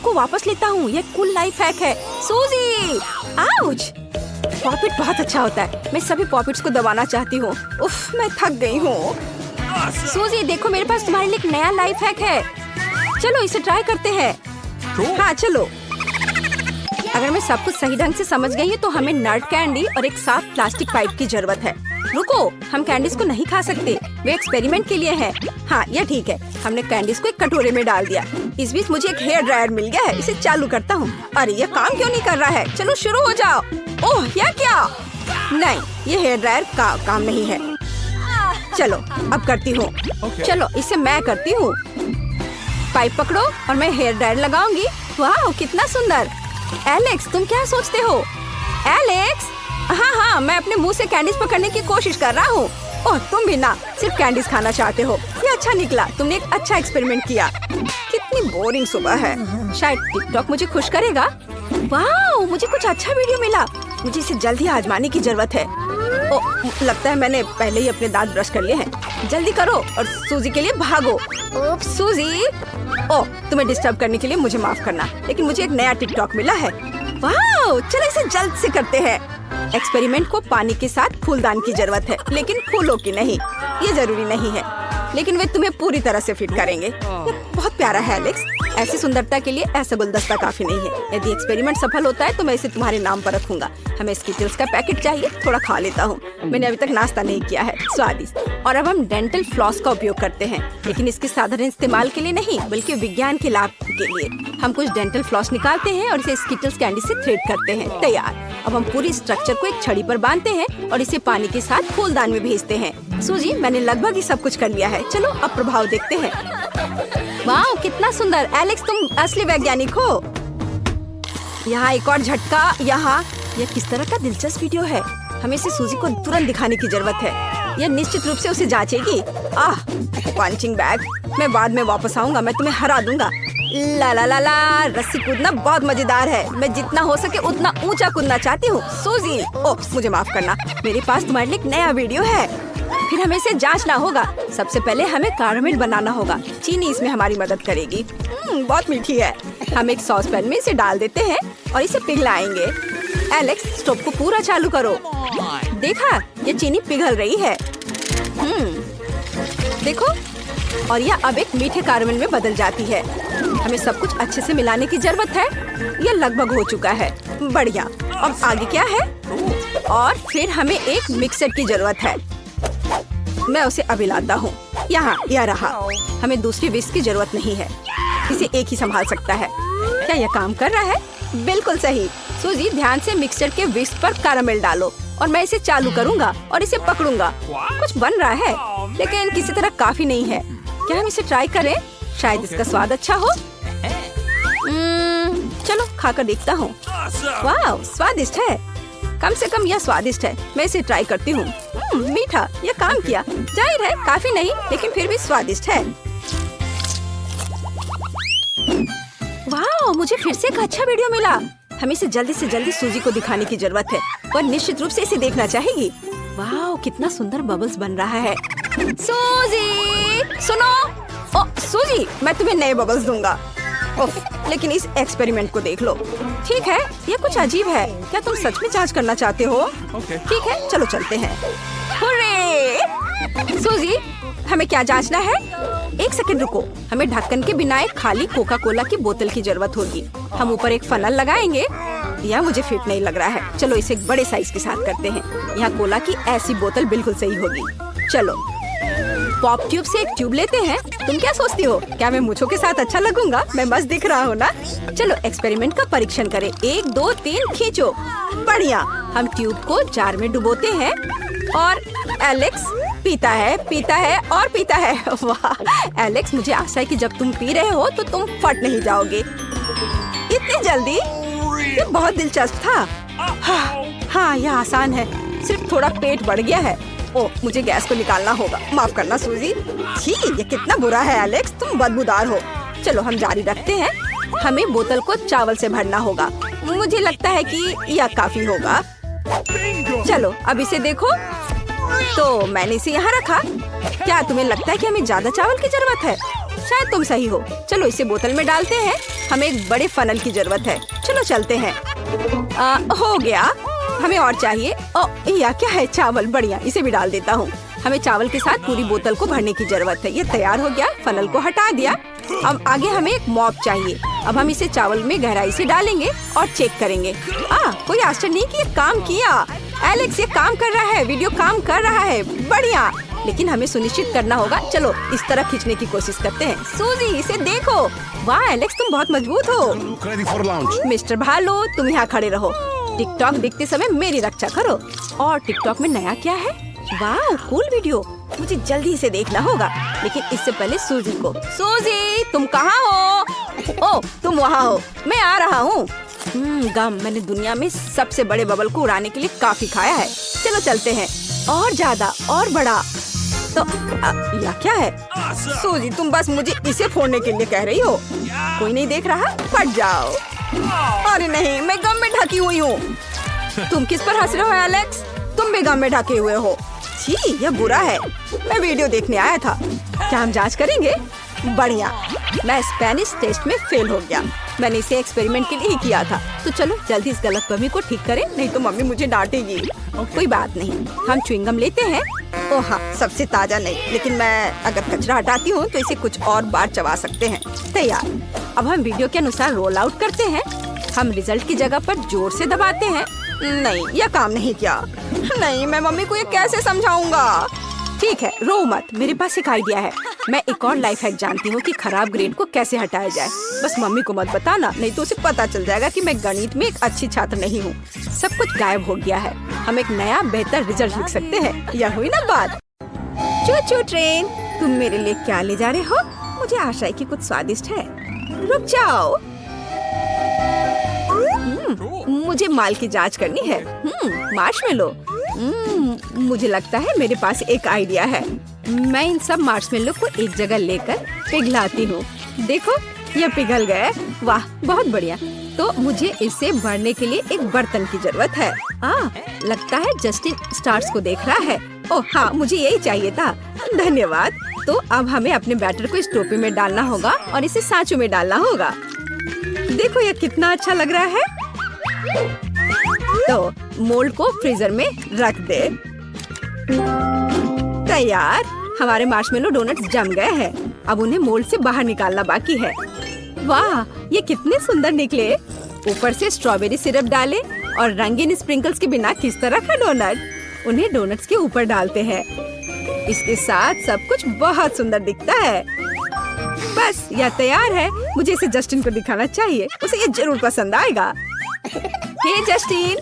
को वापस लेता हूँ। ये कूल लाइफ हैक है। सूजी, आउच! पॉपिट बहुत अच्छा होता है। मैं सभी पॉपिट्स को दबाना चाहती हूँ। उफ, मैं थक गई हूँ। सूजी, देखो मेरे पास तुम्हारे लिए एक नया लाइफ हैक है। चलो इसे ट्राई करते हैं। हाँ चलो। अगर मैं सब कुछ सही ढंग से समझ गई हूँ तो हमें नट कैंडी और एक साफ प्लास्टिक पाइप की जरूरत है। रुको, हम कैंडीज को नहीं खा सकते, वे एक्सपेरिमेंट के लिए है। हाँ यह ठीक है। हमने कैंडीज को एक कटोरे में डाल दिया। इस बीच मुझे एक हेयर ड्रायर मिल गया है। इसे चालू करता हूँ। अरे यह काम क्यों नहीं कर रहा है? चलो शुरू हो जाओ। ओह यह क्या? नहीं, ये हेयर ड्रायर का काम नहीं है। चलो अब करती हूँ। चलो इसे मैं करती हूँ। पाइप पकड़ो और मैं हेयर ड्रायर लगाऊंगी। वाह कितना सुंदर। एलेक्स, तुम क्या सोचते हो? एलेक्स, हाँ, मैं अपने मुंह से कैंडीज पकड़ने की कोशिश कर रहा हूँ। ओह तुम भी ना सिर्फ कैंडीज खाना चाहते हो। ये अच्छा निकला, तुमने एक अच्छा एक्सपेरिमेंट किया। कितनी बोरिंग सुबह है। शायद टिकटॉक मुझे खुश करेगा। वाह, मुझे कुछ अच्छा वीडियो मिला। मुझे इसे जल्द ही आजमाने की जरूरत है। ओह लगता है मैंने पहले ही अपने दांत ब्रश कर लिए हैं। जल्दी करो और सूजी के लिए भागो। ओप्स सूजी। ओह तुम्हें डिस्टर्ब करने के लिए मुझे माफ करना, लेकिन मुझे एक नया टिकटॉक मिला है। वाह, चलो इसे जल्द से करते हैं। एक्सपेरिमेंट को पानी के साथ फूलदान की जरूरत है, लेकिन फूलों की नहीं। ये जरूरी नहीं है, लेकिन वे तुम्हें पूरी तरह से फिट करेंगे। ये बहुत प्यारा है एलेक्स। ऐसी सुंदरता के लिए ऐसा गुलदस्ता काफी नहीं है। यदि एक्सपेरिमेंट सफल होता है तो मैं इसे तुम्हारे नाम पर रखूंगा। हमें स्किटल्स का पैकेट चाहिए, थोड़ा खा लेता हूँ। मैंने अभी तक नाश्ता नहीं किया है। स्वादिष्ट। और अब हम डेंटल फ्लॉस का उपयोग करते हैं, लेकिन इसके साधारण इस्तेमाल के लिए नहीं, बल्कि विज्ञान के लाभ के लिए। हम कुछ डेंटल फ्लॉस निकालते हैं और इसे स्किटल्स कैंडी से थ्रेड करते हैं। तैयार। अब हम पूरी स्ट्रक्चर को एक छड़ी पर बांधते हैं और इसे पानी के साथ फूलदान में भेजते हैं। सूजी, मैंने लगभग ही सब कुछ कर लिया है। चलो अब प्रभाव देखते हैं। वाह कितना सुंदर। एलेक्स, तुम असली वैज्ञानिक हो। यहाँ एक और झटका। यहाँ यह किस तरह का दिलचस्प वीडियो है। हमें इसे सूजी को तुरंत दिखाने की जरूरत है। यह निश्चित रूप से उसे जांचेगी। Punching bag. मैं बाद में वापस आऊंगा, मैं तुम्हें हरा दूंगा। ला ला ला ला, रस्सी कूदना बहुत मजेदार है। मैं जितना हो सके उतना ऊंचा कूदना चाहती हूँ। सूजी, ओप्स मुझे माफ करना। मेरे पास तुम्हारे लिए एक नया वीडियो है। फिर हमें इसे जांचना होगा। सबसे पहले हमें कैरामेल बनाना होगा। चीनी इसमें हमारी मदद करेगी। बहुत मीठी है। हम एक सॉस पैन में इसे डाल देते हैं और इसे पिघलाएंगे। एलेक्स, स्टोव को पूरा चालू करो। देखा, ये चीनी पिघल रही है। देखो, और यह अब एक मीठे कैरामेल में बदल जाती है। हमें सब कुछ अच्छे से मिलाने की जरूरत है। यह लगभग हो चुका है। बढ़िया। अब आगे क्या है? और फिर हमें एक मिक्सर की जरूरत है। मैं उसे अभी लाता हूँ। यहाँ यह रहा। हमें दूसरी विस्क की जरूरत नहीं है। इसे एक ही संभाल सकता है। क्या यह काम कर रहा है? बिल्कुल सही। सूजी, ध्यान से मिक्सचर के विस्क पर कैरामेल डालो और मैं इसे चालू करूँगा और इसे पकड़ूंगा। कुछ बन रहा है, लेकिन किसी तरह काफी नहीं है। क्या हम इसे ट्राई करें? शायद इसका स्वाद अच्छा हो। चलो खाकर देखता हूँ। वाह, स्वादिष्ट है। कम से कम यह स्वादिष्ट है। मैं इसे ट्राई करती हूँ। मीठा, यह काम किया। जाहिर है काफी नहीं, लेकिन फिर भी स्वादिष्ट है। वाह, मुझे फिर से एक अच्छा वीडियो मिला। हमें इसे जल्दी से जल्दी सूजी को दिखाने की जरूरत है और निश्चित रूप से इसे देखना चाहेगी। वाह, कितना सुंदर बबल्स बन रहा है। सूजी, सुनो। ओह सूजी, मैं तुम्हें नए बबल्स दूंगा। ओह, लेकिन इस एक्सपेरिमेंट को देख लो। ठीक है, यह कुछ अजीब है। क्या तुम सच में जांच करना चाहते हो? ठीक है, चलो चलते हैं। हुर्रे! सूजी, हमें क्या जांचना है? एक सेकंड रुको। हमें ढक्कन के बिना एक खाली कोका कोला की बोतल की जरूरत होगी। हम ऊपर एक फनल लगाएंगे। यह मुझे फिट नहीं लग रहा है। चलो इसे एक बड़े साइज के साथ करते हैं। यहाँ कोला की ऐसी बोतल बिल्कुल सही होगी। चलो पॉप ट्यूब से एक ट्यूब लेते हैं। तुम क्या सोचती हो? क्या मैं मूंछों के साथ अच्छा लगूंगा? मैं मस्त दिख रहा हूँ ना? चलो एक्सपेरिमेंट का परीक्षण करें। 1 2 3 खींचो। बढ़िया। हम ट्यूब को जार में डुबोते हैं और एलेक्स पीता है, पीता है और पीता है। वाह एलेक्स, मुझे आशा है कि जब तुम पी रहे हो तो तुम फट नहीं जाओगे। इतनी जल्दी? ये बहुत दिलचस्प था। हाँ, यह आसान है। सिर्फ थोड़ा पेट बढ़ गया है। ओह, मुझे गैस को निकालना होगा। माफ करना सूजी। छी, ये कितना बुरा है एलेक्स, तुम बदबूदार हो। चलो हम जारी रखते हैं। हमें बोतल को चावल से भरना होगा। मुझे लगता है कि यह काफी होगा। चलो अब इसे देखो। तो मैंने इसे यहाँ रखा। क्या तुम्हें लगता है कि हमें ज्यादा चावल की जरूरत है? शायद तुम सही हो। चलो इसे बोतल में डालते हैं। हमें एक बड़े फनल की जरूरत है। चलो चलते हैं। हो गया। हमें और चाहिए। या क्या है, चावल। बढ़िया, इसे भी डाल देता हूँ। हमें चावल के साथ पूरी बोतल को भरने की जरूरत है। ये तैयार हो गया। फनल को हटा दिया। अब आगे हमें एक मॉप चाहिए। अब हम इसे चावल में गहराई से डालेंगे और चेक करेंगे। कोई आश्चर्य नहीं कि ये काम किया। एलेक्स ये काम कर रहा है। वीडियो काम कर रहा है। बढ़िया, लेकिन हमें सुनिश्चित करना होगा। चलो इस तरह खींचने की कोशिश करते हैं। सूजी इसे देखो। वाह एलेक्स, तुम बहुत मजबूत हो। मिस्टर भालू, तुम यहाँ खड़े रहो। टिकटॉक देखते समय मेरी रक्षा करो। और टिकटॉक में नया क्या है? वाह कूल वीडियो। मुझे जल्दी इसे देखना होगा, लेकिन इससे पहले सूजी को। सूजी तुम कहाँ हो? ओह तुम वहाँ हो। मैं आ रहा हूँ। गम, मैंने दुनिया में सबसे बड़े बबल को उड़ाने के लिए काफी खाया है। चलो चलते हैं। और ज्यादा और बड़ा। तो या क्या है? सूजी तुम बस मुझे इसे फोड़ने के लिए कह रही हो। कोई नहीं देख रहा, फट जाओ। अरे नहीं, मैं गम में ढकी हुई हूँ। तुम किस पर हंस रहे हो एलेक्स? तुम भी गम में ढके हुए हो। छी, यह बुरा है। मैं वीडियो देखने आया था। क्या हम जांच करेंगे? बढ़िया, मैं स्पेनिश टेस्ट में फेल हो गया। मैंने इसे एक्सपेरिमेंट के लिए ही किया था। तो चलो जल्दी इस गलतफहमी को ठीक करें, नहीं तो मम्मी मुझे डांटेगी। कोई बात नहीं, हम च्युइंगम लेते हैं। ओह हाँ, सबसे ताजा नहीं, लेकिन मैं अगर कचरा हटाती हूँ तो इसे कुछ और बार चबा सकते हैं। तैयार। अब हम वीडियो के अनुसार रोल आउट करते हैं। हम रिजल्ट की जगह पर जोर से दबाते हैं। नहीं, यह काम नहीं किया। नहीं, मैं मम्मी को ये कैसे समझाऊंगा? ठीक है, रो मत, मेरे पास एक आइडिया है। मैं एक और लाइफ हैक जानती हूँ कि खराब ग्रेड को कैसे हटाया जाए। बस मम्मी को मत बताना, नहीं तो उसे पता चल जाएगा कि मैं गणित में एक अच्छी छात्र नहीं हूँ। सब कुछ गायब हो गया है। हम एक नया बेहतर रिजल्ट लिख सकते हैं। यह हुई ना बात। चू चू ट्रेन, तुम मेरे लिए क्या ले जा रहे हो? मुझे आशा है कि कुछ स्वादिष्ट है। रुक जाओ, मुझे माल की जांच करनी है। मार्शमेलो। मुझे लगता है मेरे पास एक आइडिया है। मैं इन सब मार्शमेलो को एक जगह लेकर पिघलाती हूँ। देखो ये पिघल गए। वाह बहुत बढ़िया। तो मुझे इसे भरने के लिए एक बर्तन की जरूरत है। लगता है जस्टिन स्टार्स को देख रहा है। ओह हाँ, मुझे यही चाहिए था। धन्यवाद। तो अब हमें अपने बैटर को इस टोपी में डालना होगा और इसे सांचों में डालना होगा। देखो ये कितना अच्छा लग रहा है। तो मोल्ड को फ्रीजर में रख दे। तैयार। हमारे मार्शमेलो डोनट्स जम गए हैं। अब उन्हें मोल्ड से बाहर निकालना बाकी है। वाह ये कितने सुंदर निकले। ऊपर से स्ट्रॉबेरी सिरप डाले और रंगीन स्प्रिंकल्स के बिना किस तरह का डोनट। उन्हें डोनट्स के ऊपर डालते हैं। इसके साथ सब कुछ बहुत सुंदर दिखता है। बस यह तैयार है। मुझे इसे जस्टिन को दिखाना चाहिए, उसे ये जरूर पसंद आएगा। हे जस्टिन,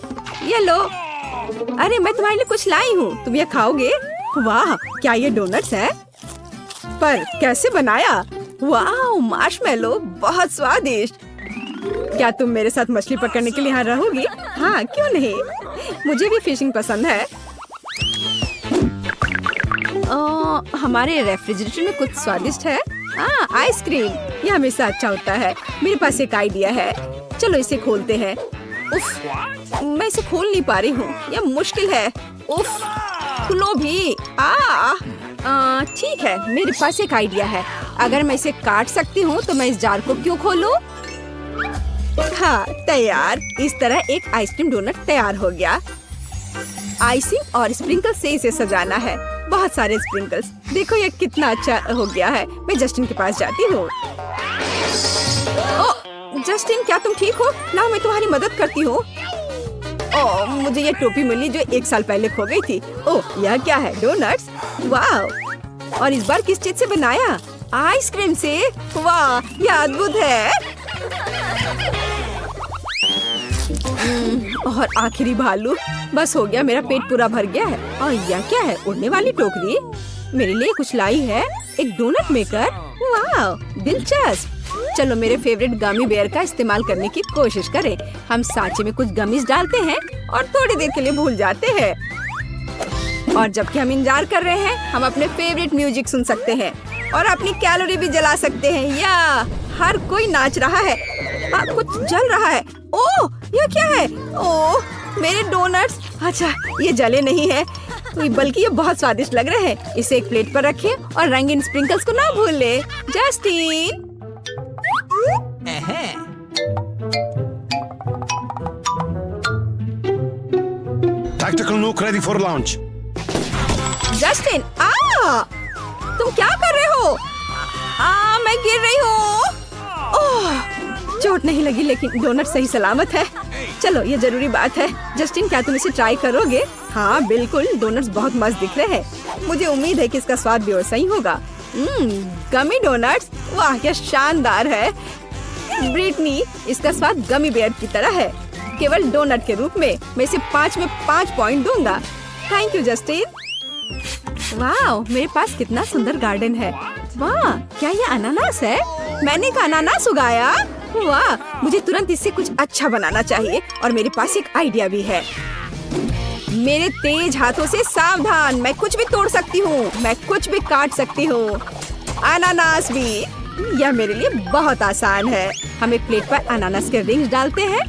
ये लो। अरे मैं तुम्हारे लिए कुछ लाई हूँ, तुम ये खाओगे? वाह क्या ये डोनट्स है? पर कैसे बनाया? वाह मार्शमेलो, बहुत स्वादिष्ट। क्या तुम मेरे साथ मछली पकड़ने के लिए यहाँ रहोगी? हाँ क्यों नहीं, मुझे भी फिशिंग पसंद है। हमारे रेफ्रिजरेटर में कुछ स्वादिष्ट है। आइसक्रीम, ये हमेशा अच्छा होता है। मेरे पास एक आइडिया है, चलो इसे खोलते हैं। उफ, मैं इसे खोल नहीं पा रही हूँ, यह मुश्किल है। उफ, खुलो भी। ठीक है, मेरे पास एक आइडिया है। अगर मैं इसे काट सकती हूँ तो मैं इस जार को क्यों खोलूं? हाँ तैयार। इस तरह एक आइसक्रीम डोनट तैयार हो गया। आइसिंग और स्प्रिंकल से इसे सजाना है। बहुत सारे स्प्रिंकल्स। देखो ये कितना अच्छा हो गया है। मैं जस्टिन के पास जाती हूँ। जस्टिन क्या तुम ठीक हो? लाओ मैं तुम्हारी मदद करती हूँ। ओह मुझे ये टोपी मिली जो 1 साल पहले खो गई थी। ओह यह क्या है? डोनट्स। वाह, और इस बार किस चीज से बनाया? आइसक्रीम से। वाह यह अद्भुत है। और आखिरी भालू। बस हो गया, मेरा पेट पूरा भर गया है। और यह क्या है? उड़ने वाली टोकरी। मेरे लिए कुछ लाई है, एक डोनट मेकर। वाह दिलचस्प। चलो मेरे फेवरेट गमी बेयर का इस्तेमाल करने की कोशिश करें। हम सांचे में कुछ गमीज डालते हैं और थोड़ी देर के लिए भूल जाते हैं। और जबकि हम इंतजार कर रहे हैं, हम अपने फेवरेट म्यूजिक सुन सकते हैं और अपनी कैलोरी भी जला सकते हैं। या हर कोई नाच रहा है। कुछ जल रहा है। ओह यह क्या है? ओह मेरे डोनट्स। अच्छा ये जले नहीं है, बल्कि ये बहुत स्वादिष्ट लग रहे हैं। इसे एक प्लेट पर रखें और रंगीन स्प्रिंकल्स को ना भूले। Justin, Tactical nuke ready for launch. Justin, तुम क्या कर रहे हो? मैं गिर रही हूँ। ओह, चोट नहीं लगी लेकिन डोनट सही सलामत है। चलो ये जरूरी बात है। जस्टिन, क्या तुम इसे ट्राई करोगे? हाँ बिल्कुल, डोनट्स बहुत मस्त दिख रहे हैं। मुझे उम्मीद है कि इसका स्वाद भी वैसा ही होगा। गमी डोनट्स, वाह क्या शानदार है। ब्रिटनी, इसका स्वाद गमी बेयर की तरह है, केवल डोनट के रूप में। मैं इसे 5 में 5 पॉइंट दूंगा। Thank you Justin. वाह, मेरे पास कितना सुंदर गार्डन है। वाह, क्या ये अनानास है? मैंने एक अनानास उगाया। वाह, मुझे तुरंत इससे कुछ अच्छा बनाना चाहिए और मेरे पास एक आइडिया भी है। मेरे तेज हाथों से सावधान, मैं कुछ भी तोड़ सकती हूँ, मैं कुछ भी काट सकती हूँ, अनानास भी। यह मेरे लिए बहुत आसान है। हम एक प्लेट पर अनानास के रिंग्स डालते हैं।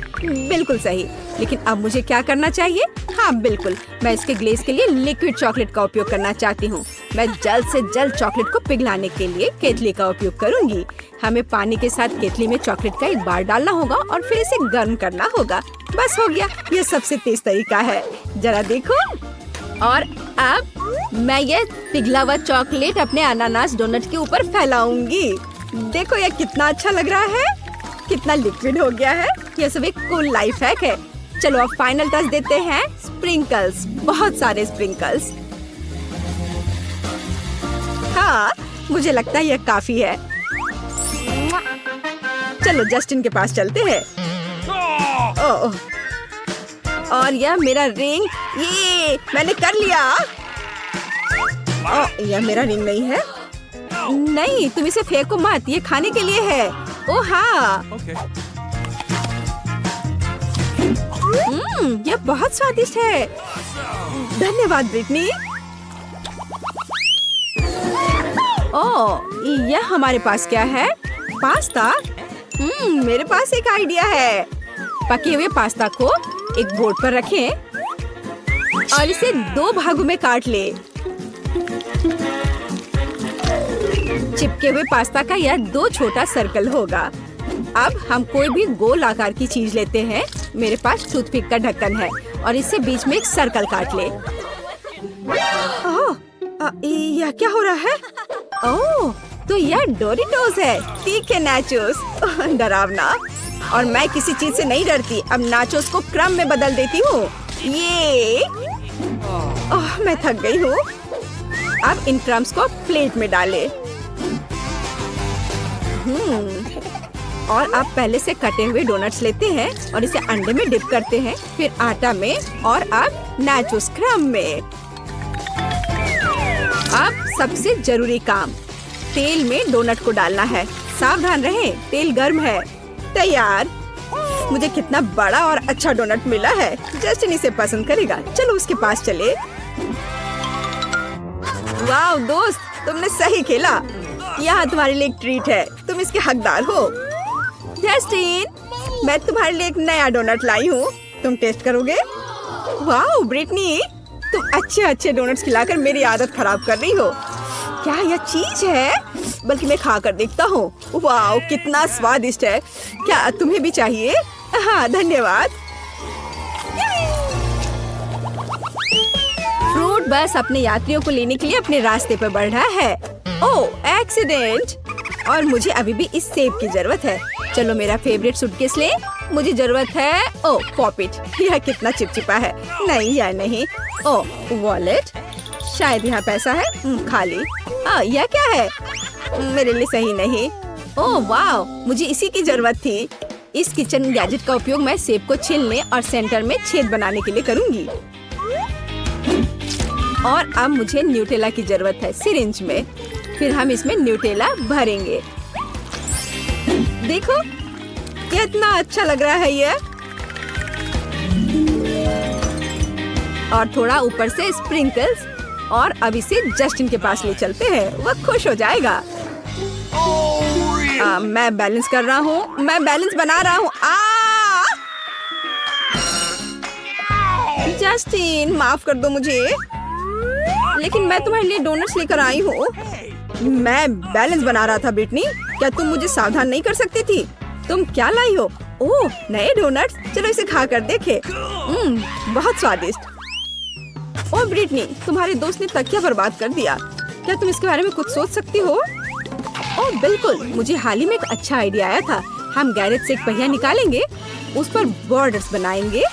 बिल्कुल सही, लेकिन अब मुझे क्या करना चाहिए? हाँ बिल्कुल, मैं इसके ग्लेज के लिए लिक्विड चॉकलेट का उपयोग करना चाहती हूँ। मैं जल्द से जल्द चॉकलेट को पिघलाने के लिए केतली का उपयोग करूँगी। हमें पानी के साथ केतली में चॉकलेट का एक बार डालना होगा और फिर इसे गर्म करना होगा। बस हो गया, यह सबसे तेज तरीका है। जरा देखो। और अब मैं ये पिघला हुआ चॉकलेट अपने अनानास डोनट के ऊपर फैलाऊंगी। देखो यह कितना अच्छा लग रहा है, कितना लिक्विड हो गया है। यह सब एक कूल लाइफ हैक है। चलो अब फाइनल टच देते हैं, स्प्रिंकल्स, बहुत सारे स्प्रिंकल्स। हाँ, मुझे लगता है यह काफी है। चलो जस्टिन के पास चलते हैं। ओह, और यह मेरा रिंग, ये मैंने कर लिया। यह मेरा रिंग नहीं है। नहीं, तुम इसे फेंको मत, ये खाने के लिए है। ओह हाँ, यह बहुत स्वादिष्ट है। धन्यवाद ब्रिटनी। ओह, यह हमारे पास क्या है? पास्ता। मेरे पास एक आइडिया है। पके हुए पास्ता को एक बोर्ड पर रखें और इसे 2 भागों में काट ले। चिपके हुए पास्ता का यह 2 छोटा सर्कल होगा। अब हम कोई भी गोल आकार की चीज लेते हैं। मेरे पास टूथपिक का ढक्कन है और इससे बीच में एक सर्कल काट ले। यह क्या हो रहा है? ओह, तो यह डोरिटोस है, तीखे नाचोस। डरावना। और मैं किसी चीज से नहीं डरती। अब नाचोस को क्रम में बदल देती हूँ। ये मैं थक गई हूँ। अब इन क्रम्स को प्लेट में डालें। और अब पहले से कटे हुए डोनट्स लेते हैं और इसे अंडे में डिप करते हैं, फिर आटा में और अब नाचोस क्रम में। अब सबसे जरूरी काम, तेल में डोनट को डालना है। सावधान रहें, तेल गर्म है। तैयार। मुझे कितना बड़ा और अच्छा डोनट मिला है। जस्टिन इसे पसंद करेगा। चलो उसके पास चले। वाह दोस्त, तुमने सही खेला। यहाँ तुम्हारे लिए एक ट्रीट है, तुम इसके हकदार हो। जस्टिन, मैं तुम्हारे लिए एक नया डोनट लाई हूँ, तुम टेस्ट करोगे? वाह ब्रिटनी, तुम अच्छे डोनट्स खिलाकर मेरी आदत खराब कर रही हो। क्या यह चीज है? बल्कि मैं खाकर देखता हूँ। वाह कितना स्वादिष्ट है। क्या तुम्हें भी चाहिए? हाँ धन्यवाद। फ्रूट बस अपने यात्रियों को लेने के लिए अपने रास्ते पर बढ़ रहा है। ओह एक्सीडेंट। और मुझे अभी भी इस सेब की जरूरत है। चलो मेरा फेवरेट सूटकेस ले। मुझे जरूरत है पॉपिट। यह कितना चिपचिपा है। नहीं यह नहीं। वॉलेट, शायद यहाँ पैसा है। खाली। यह क्या है? मेरे लिए सही नहीं। ओह वाह, मुझे इसी की जरूरत थी। इस किचन गैजेट का उपयोग मैं सेब को छीलने और सेंटर में छेद बनाने के लिए करूंगी। और अब मुझे न्यूटेला की जरूरत है, सिरिंज में। फिर हम इसमें न्यूटेला भरेंगे। देखो कितना अच्छा लग रहा है ये। और थोड़ा ऊपर से स्प्रिंकल्स। और अब इसे जस्टिन के पास ले चलते हैं, वह खुश हो जाएगा। मैं बैलेंस कर रहा हूँ, मैं बैलेंस बना रहा हूँ। जस्टिन माफ कर दो मुझे। लेकिन मैं तुम्हारे लिए डोनट्स लेकर आई हूँ। मैं बैलेंस बना रहा था ब्रिटनी। क्या तुम मुझे सावधान नहीं कर सकती थी? तुम क्या लाई हो? ओह, नए डोनट्स। चलो इसे खा कर देखे। बहुत स्वादिष्ट। ओह ब्रिटनी, तुम्हारे दोस्त ने तकिया बर्बाद कर दिया। क्या तुम इसके बारे में कुछ सोच सकती हो? ओह बिल्कुल, मुझे हाल ही में एक अच्छा आइडिया आया था। हम गैरेज से एक पहिया निकालेंगे, उस पर बॉर्डर्स बनाएंगे।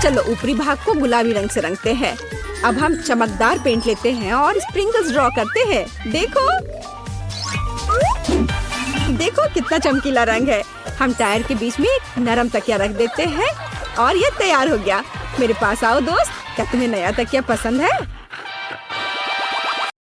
चलो ऊपरी भाग को गुलाबी रंग से रंगते हैं। अब हम चमकदार पेंट लेते हैं और स्प्रिंकल्स ड्रॉ करते हैं। देखो देखो कितना चमकीला रंग है। हम टायर के बीच में एक नरम तकिया रख देते हैं और ये तैयार हो गया। मेरे पास आओ दोस्त, क्या तुम्हें नया तकिया पसंद है?